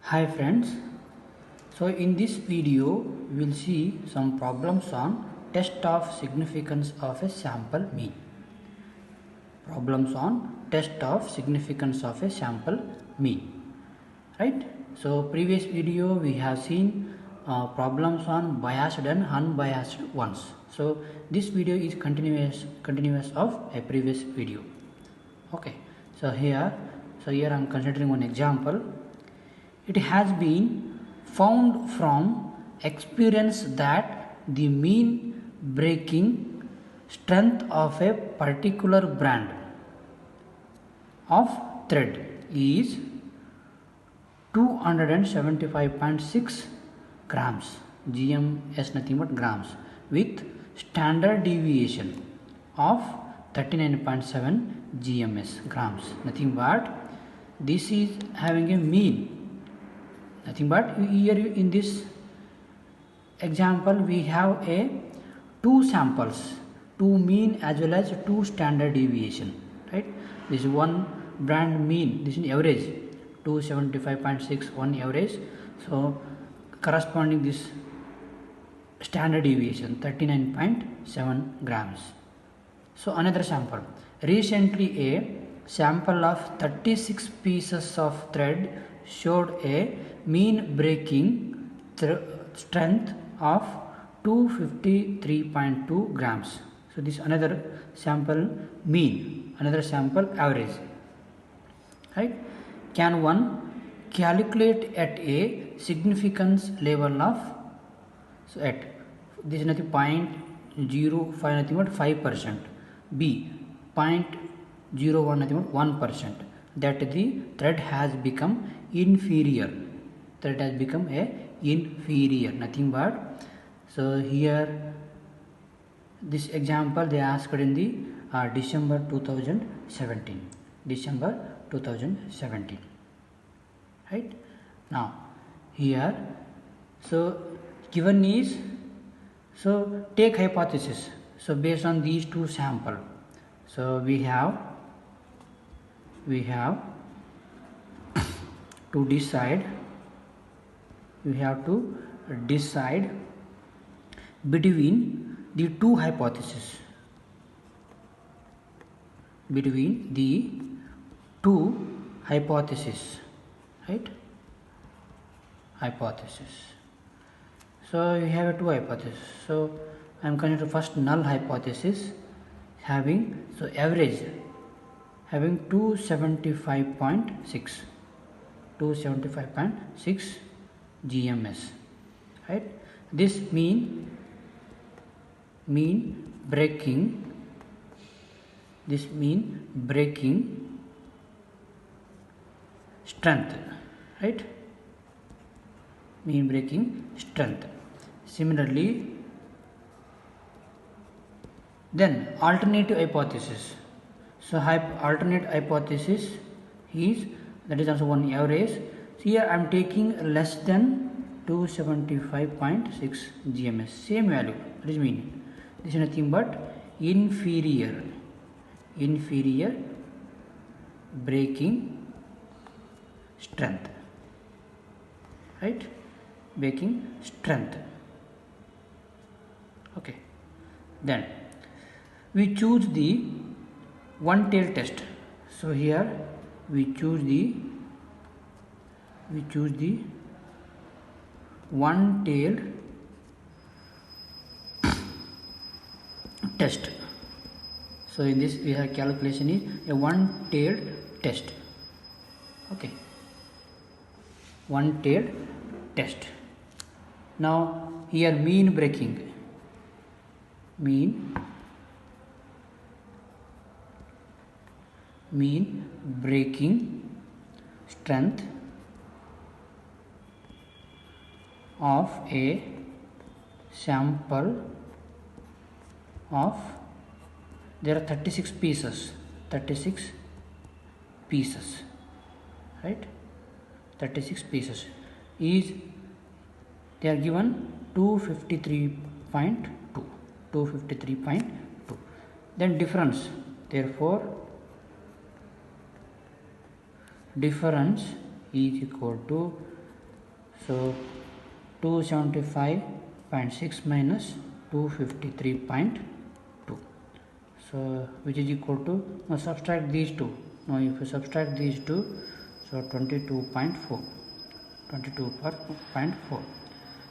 Hi friends, so in this video we will see some problems on test of significance of a sample mean. Problems on test of significance of a sample mean, right? So previous video we have seen problems on biased and unbiased ones. So this video is continuous of a previous video. Okay, so here I am considering one example. It has been found from experience that the mean breaking strength of a particular brand of thread is 275.6 grams. GM is nothing but grams with standard deviation of 39.7 GMS grams. Nothing but this is having a mean. Nothing but here in this example we have a two samples, two mean as well as two standard deviation, right? This is one brand mean, this is average 275.6 one average, so corresponding this standard deviation 39.7 grams. So another sample, recently a sample of 36 pieces of thread showed a mean breaking strength of 253.2 grams. So this another sample mean, another sample average, right? Can one calculate at a significance level of, so at this is nothing 0.05 nothing but 5%, B 0.01 nothing but 1%, that the thread has become inferior, thread has become a inferior, nothing but, so here this example they asked in the December 2017, right? Now here, so given is, so take hypothesis, so based on these two sample, so we have to decide, we have to decide between the two hypotheses, between the two hypotheses, right? Hypothesis. So you have a two hypothesis. So I am considering first null hypothesis having, so average having 275.6 GMS, right? This mean breaking, this mean breaking strength, right? Mean breaking strength. Similarly, then alternative hypothesis. So alternate hypothesis is, that is also one average. So here I am taking less than 275.6 GMS, same value, that is mean. This is nothing but inferior breaking strength, right? Breaking strength. Okay, then we choose the one tail test. So here we choose the one tailed test. So in this we have calculation is a one tailed test. Okay, one tailed test. Now here mean breaking strength of a sample of, there are 36 pieces, right? 36 pieces is, they are given 253.2, then difference, therefore difference is equal to So 275.6 minus 253.2. So which is equal to, now subtract these two. Now if you subtract these two, so 22.4. 22.4.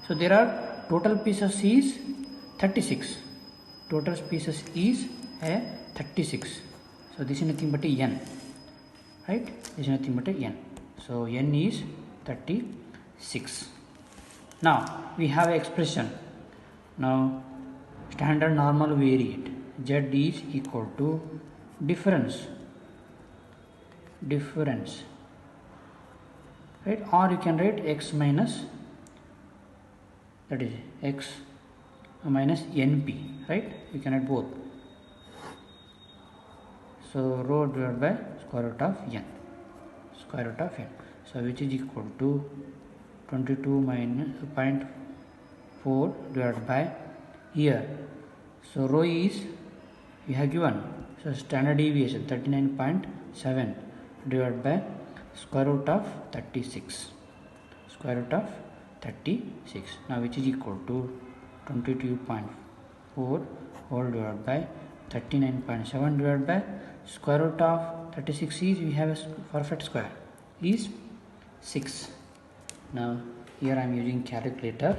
So there are total pieces is 36. Total pieces is 36. So this is nothing but a n, right? This is nothing but a n. So n is 36. Now we have an expression. Now standard normal variate z is equal to difference, right? Or you can write x minus, that is x minus np, right? You can write both. So rho divided by square root of n, so which is equal to 22 minus 0.4 divided by here. So rho is, we have given, so standard deviation 39.7 divided by square root of 36, now which is equal to 22.4 whole divided by 39.7 divided by square root of 36 is, we have a perfect square, is 6. Now here I am using calculator.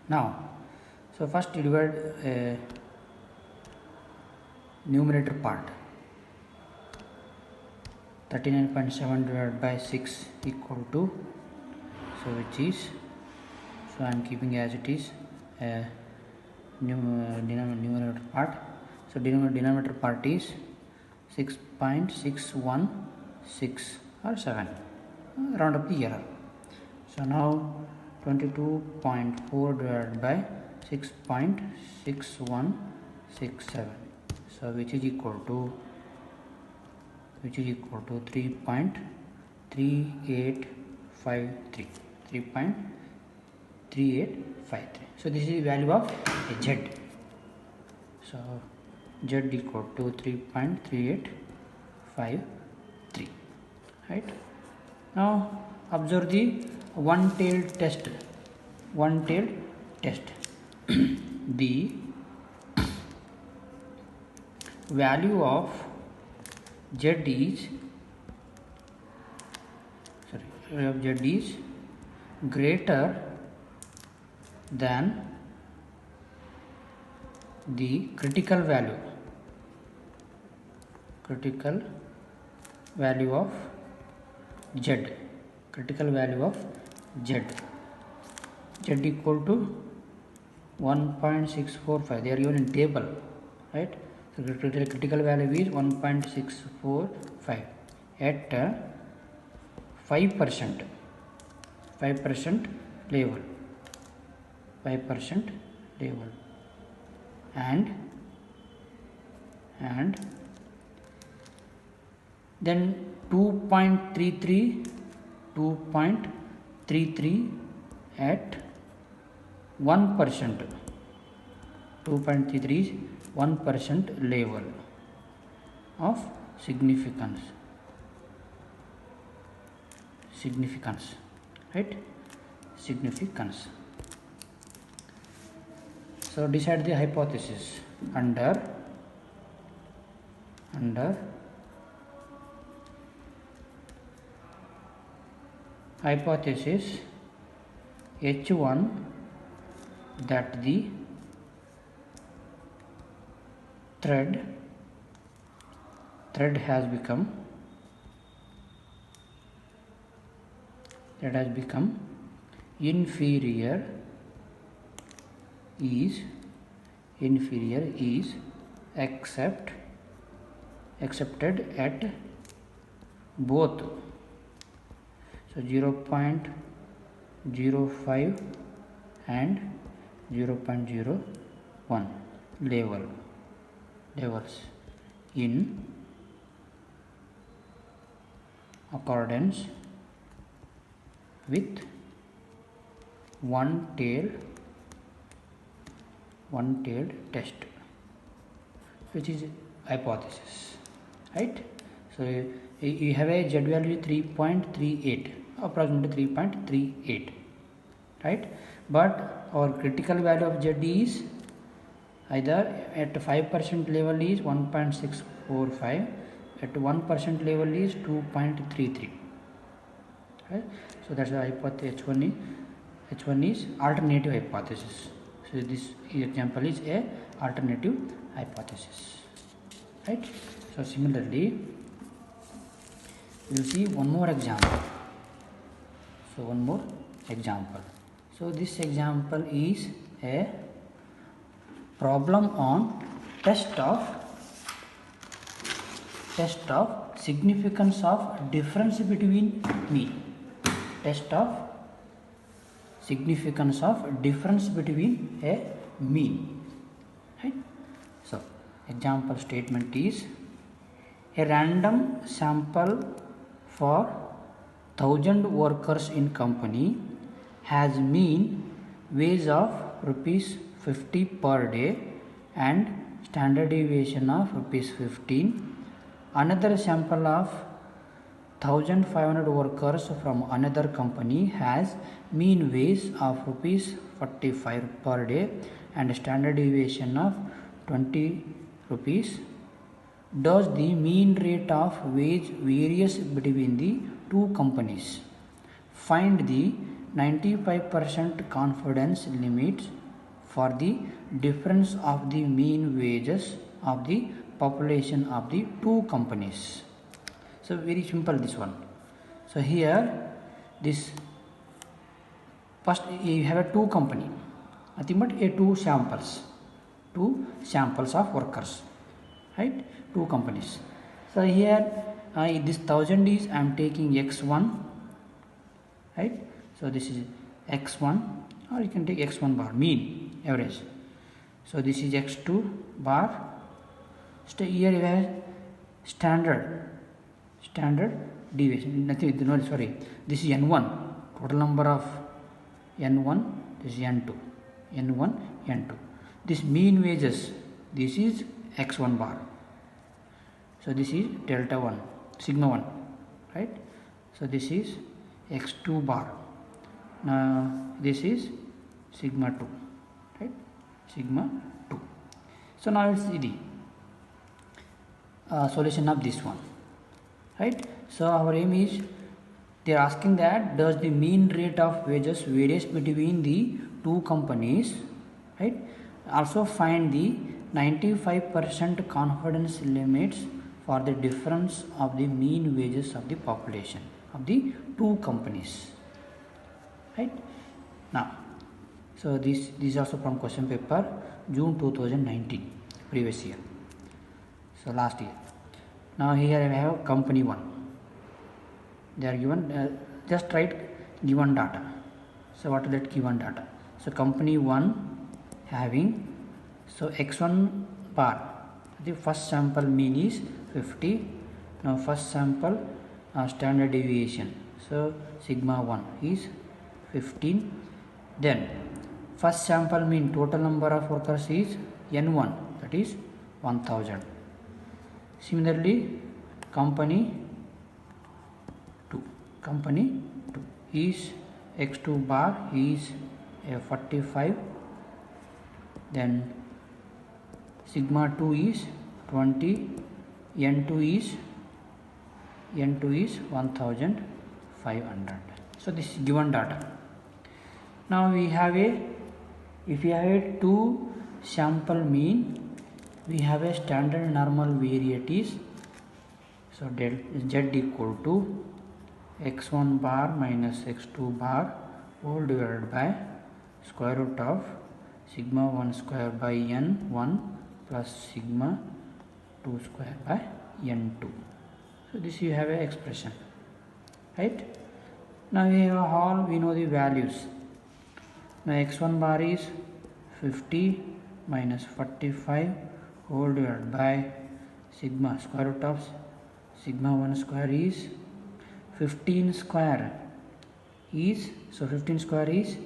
Now so first you divide numerator part, 39.7 divided by 6 equal to, so which is, so I am keeping as it is numerator part. So denominator part is 6.616 or 7, round up the error. So now 22.4 divided by 6.6167, so which is equal to 3.3853. So this is the value of z. So z equal to 3.3853, right? Now observe the one-tailed test. The value of z is greater than the critical value of z, z equal to 1.645. they are given in table, right? So critical value is 1.645 at 5% level, and then 2.33 at 1%, 2.33 is 1% level of significance, right? Significance. So decide the hypothesis under hypothesis H1 that the thread has become inferior is accepted at both, so 0.05 and 0.01 levels in accordance with one-tailed test, which is hypothesis, right? So you have a z value 3.38 approximately 3.38, right? But our critical value of Z is either at 5% level is 1.645, at 1% level is 2.33, right? So that's the hypothesis. H1 is alternative hypothesis. So this example is a alternative hypothesis, right? So similarly, we will see one more example. So this example is a problem on test of significance of difference between mean. Test of significance of difference between a mean, right? So example statement is a random sample for 1000 workers in company has mean wage of rupees 50 per day and standard deviation of rupees 15. Another sample of 1500 workers from another company has mean wage of rupees 45 per day and standard deviation of 20 rupees. Does the mean rate of wage varies between the two companies? Find the 95% confidence limits for the difference of the mean wages of the population of the two companies. So very simple this one. So here this first you have a two company, nothing but a two samples of workers, right? Two companies. So here this 1000 is I am taking x1, right? So this is x1, or you can take x1 bar, mean average. So this is x2 bar. So here you have standard deviation, nothing, no, sorry, this is n1, total number of n1, this is n2, this mean wages, this is x1 bar. So this is delta 1, sigma 1, right? So this is x2 bar. Now this is sigma 2, right? Sigma 2. So now let's see the solution of this one, right? So our aim is, they are asking that does the mean rate of wages varies between the two companies, right? Also find the 95% confidence limits for the difference of the mean wages of the population of the two companies, right? Now, so this is also from question paper June 2019, previous year, so last year. Now here I have company 1, they are given, just write given data. So what is that given data? So company 1 having, so x1 bar, the first sample mean is 50. Now first sample standard deviation, so sigma 1 is 15. Then first sample mean total number of workers is n1, that is 1000. Similarly company 2 is x2 bar is 45. Then sigma 2 is 20, n2 is 1500. So this is given data. Now we have if we have a two sample mean, we have a standard normal varieties. So del z equal to x1 bar minus x2 bar whole divided by square root of sigma 1 square by n1 plus sigma 2 square by n2. So this you have a expression, right? Now we have all, we know the values. Now x1 bar is 50 minus 45 whole divided by sigma square root of sigma 1 square is 15 square is, so 15 square is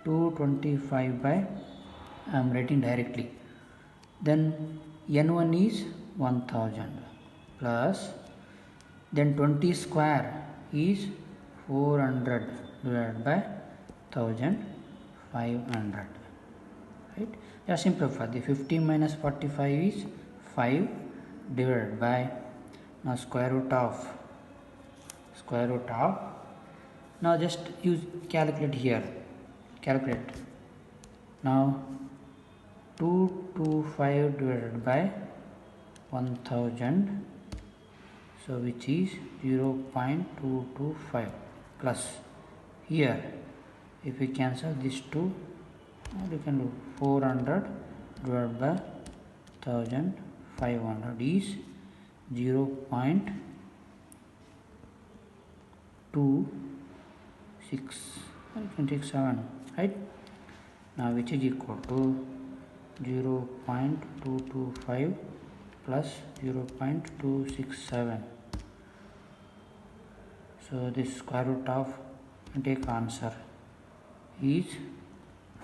225 by, I am writing directly. Then n1 is 1000 plus, then 20 square is 400 divided by 1500, right? Just simplify. The 50 minus 45 is 5 divided by, now square root of, now just use calculate here, calculate. Now 225 divided by 1000, so which is 0.225 plus here if we cancel these two, you can do 400 divided by 1500 is 0.267, right? Now which is equal to 0.225 plus 0.267. So this square root of, take answer, is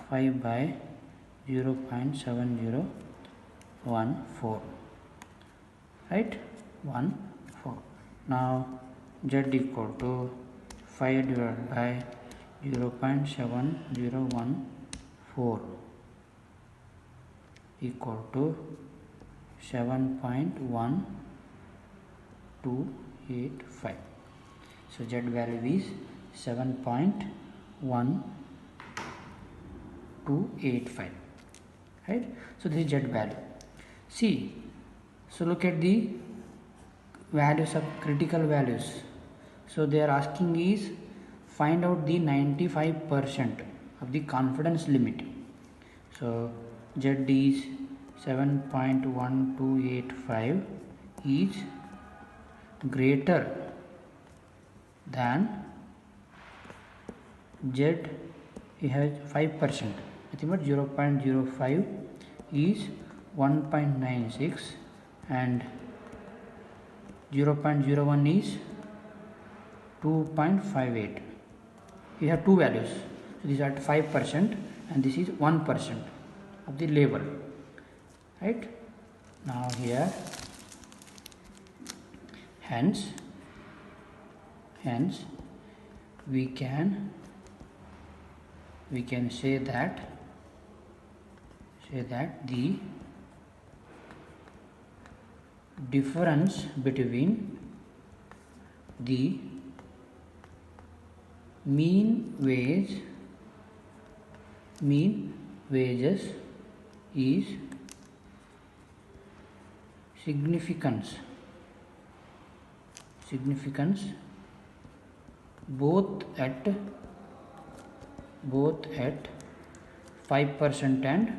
5 by 0.7014, right? 14. Now z equal to 5 divided by 0.7014 equal to 7.1285. So z value is 7.1285, right? So this is z value. See, so look at the values of critical values. So they are asking is find out the 95% of the confidence limit. So z is 7.1285 is greater than z, we have 5%, nothing but 0.05 is 1.96 and 0.01 is 2.58. We have two values. So these are 5% and this is 1% of the label, right? Now here, hence we can say that the difference between the mean wages is significance both at 5% and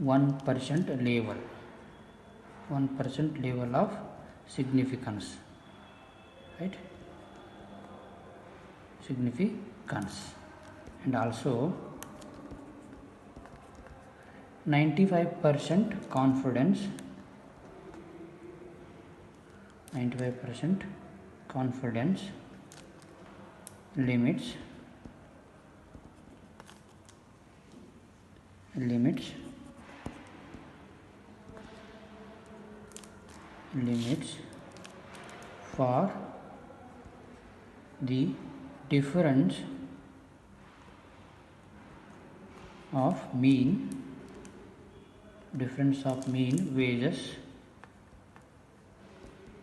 1% level, 1% level of significance, right? Significance. And also 95% confidence, 95% confidence limits for the difference of mean wages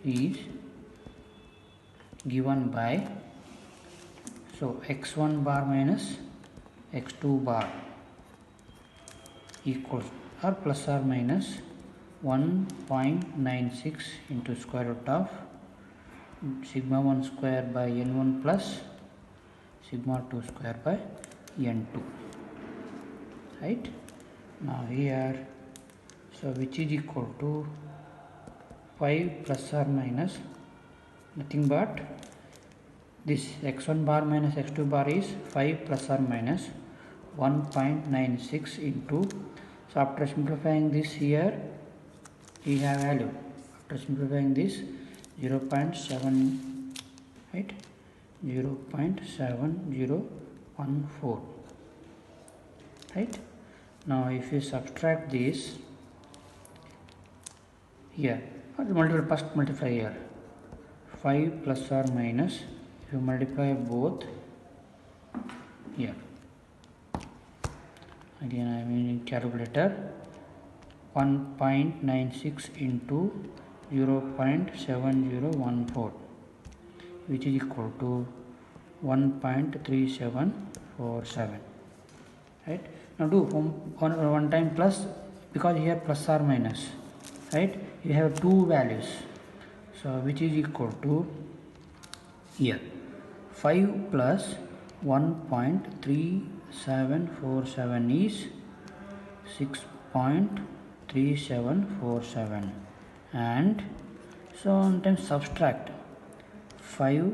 is given by, so x1 bar minus x2 bar equals or plus or minus 1.96 into square root of sigma 1 square by n1 plus sigma 2 square by n2, right? Now here, so which is equal to 5 plus or minus nothing but this x1 bar minus x2 bar is 5 plus or minus 1.96 into, so after simplifying this here we have value, after simplifying this 0.7, right, 0.7014, right? Now if you subtract this here, or first multiply here, 5 plus or minus If you multiply both here, again I am in calculator, 1.96 into 0.7014, which is equal to 1.3747, right? Now do one time plus, because here plus or minus, right? You have two values, so which is equal to here 5 plus 1.3747 is 6.3747, and so on time subtract 5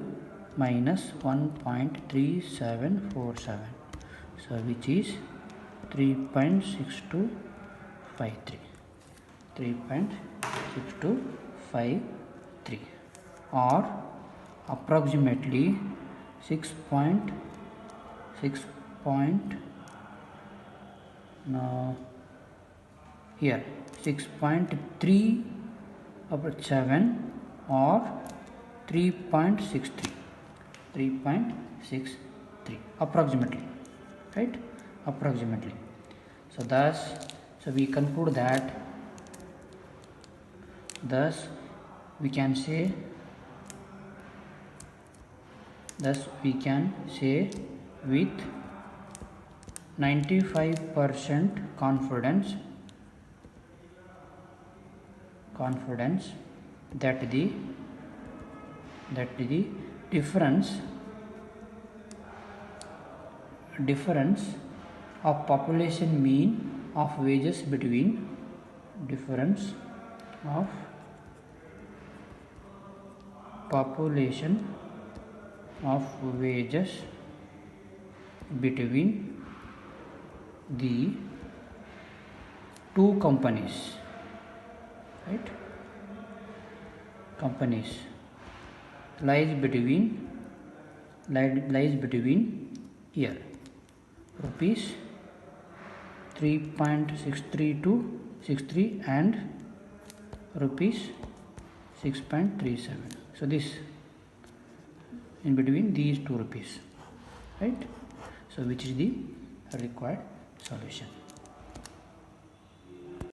minus 1.3747, so which is 3.6253, 3.6253, or approximately 6 now here 6.387 or 3.63 approximately, right? Approximately. So thus, so we conclude that, thus we can say with 95% confidence that the difference of population mean of wages between the two companies, right? Companies lies between here rupees 3.63 and rupees 6.37. So this in between these two rupees, right? So which is the required solution.